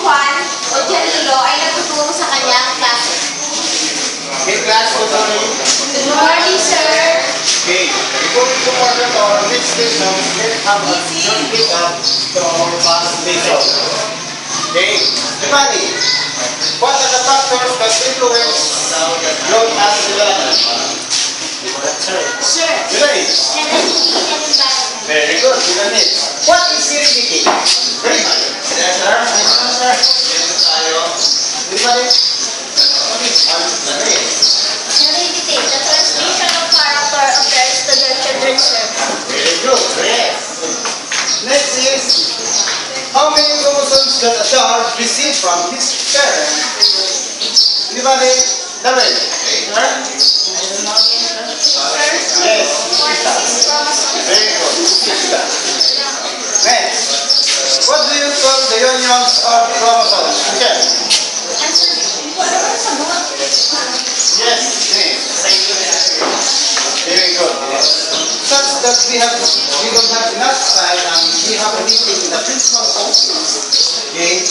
Juan o Janilo ay nagtuturo sa kanyang klase. Okay, class, good morning. Good morning, sir. Okay, before we go further to our next lesson, let's have a short pick up to our past lesson. Okay, everybody, what are the factors that influence growth and development? Sir. Unit. Heredity and environment. Very good, unit. What is heredity? Very good. Yes, sir. Everybody? Heredity, the transmission of character occurs to their children, sir. Very good, yes. Next is, how many chromosomes does a child receive from his parents? Anybody? Double. Sir? Yes. 46 chromosomes. Very good. Next. What do you call the unions of chromosomes? Okay. Yes. Very good. Yes. Such that we don't have enough time and we have a meeting in the principal office. Okay.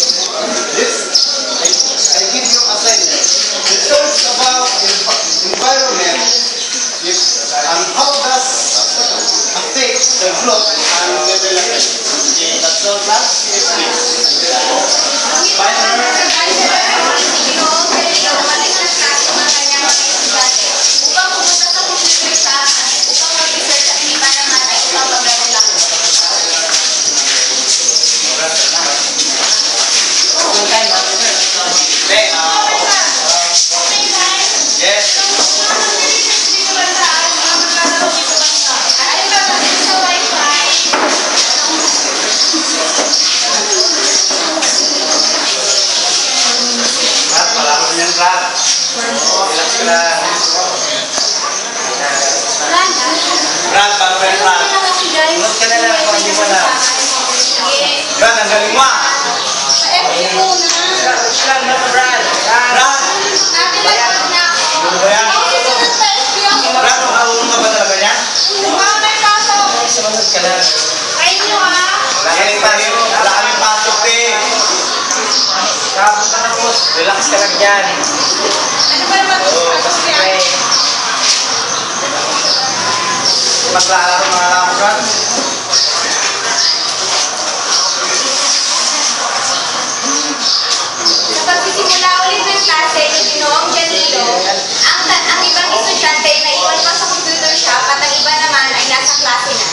This I give you assignment. Research about environment and how does affect the growth and development. Okay, that's all class. Yes, please. Brad, paano ba yung Brad? Huwag ka na lang kung hindi mo na. Brad, ang galing mo. Brad! Ano ba yan? Brad, makarunong ka ba talaga niya? Sumunod ka na. Wala kaming pasok eh. Relax ka lang dyan. Kasi may maglalaro mga lamugan. Sa pagsisimula ulit ng klase ni Ginoong Janilo, ang ibang estudyante ay naiwan pa sa computer shop at ang iba naman ay nasa klase na.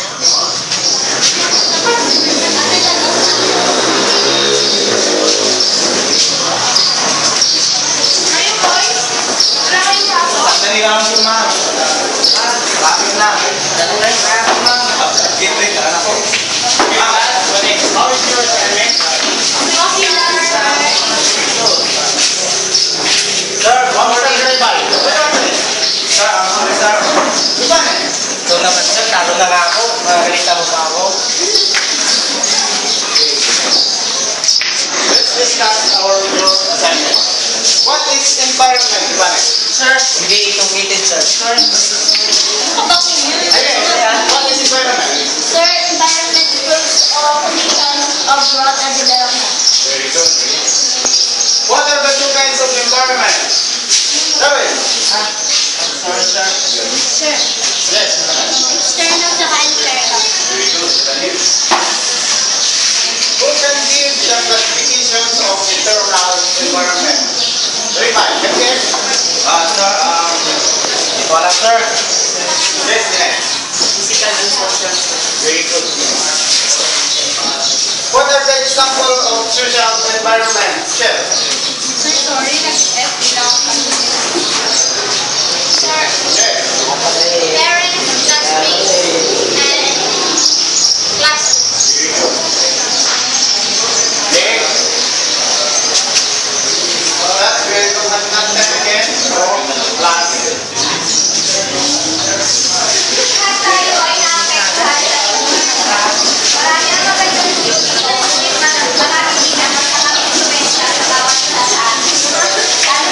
Ayun, boys. Wala kayong pasok. Dali lang po, ma'am. Lapit na. Get ready, anak ko. How is your assignment? Okay, Sir, one more time, everybody. Sir, I'm sorry, sir. Goodbye. Ito naman sir, talo na nga ako. Magalita mo pa ako. Let's discuss our growth assignment. What is environment, Ivanek? Sir, hindi itong meeting sir. Sir, Again, what is environment? Sir, environment proves all conditions of growth and development. Very good. What are the two kinds of environment? David? sorry sir. Sir, Yes. external saka internal. Very good. Who can give the classifications of internal environment? Very fine. Okay. Sir, wala sir. Yes, yes. Physical instruction. Very good. What are the examples of social environment? Chef? Sir, sorry, nag-F lang kami. Sir, Yes. parents, classmates, and class. Very good. Okay. That's where you have not time again. So, class. Lahat tayo ay naapektuhan sa inyong marami ang magandang positive na para hindi naman sa kami influensya sa bawat isa sa atin. Lalo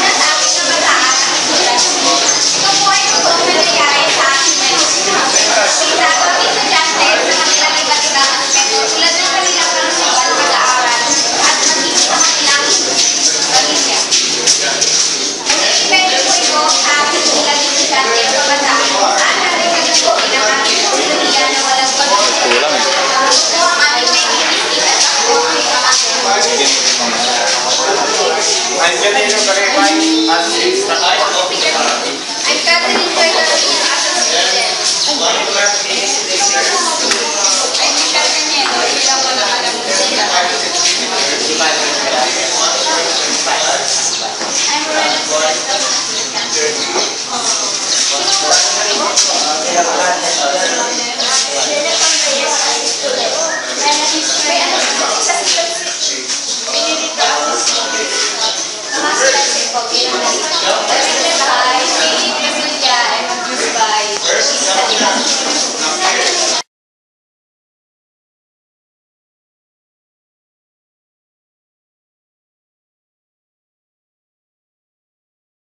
Janilo Karibay.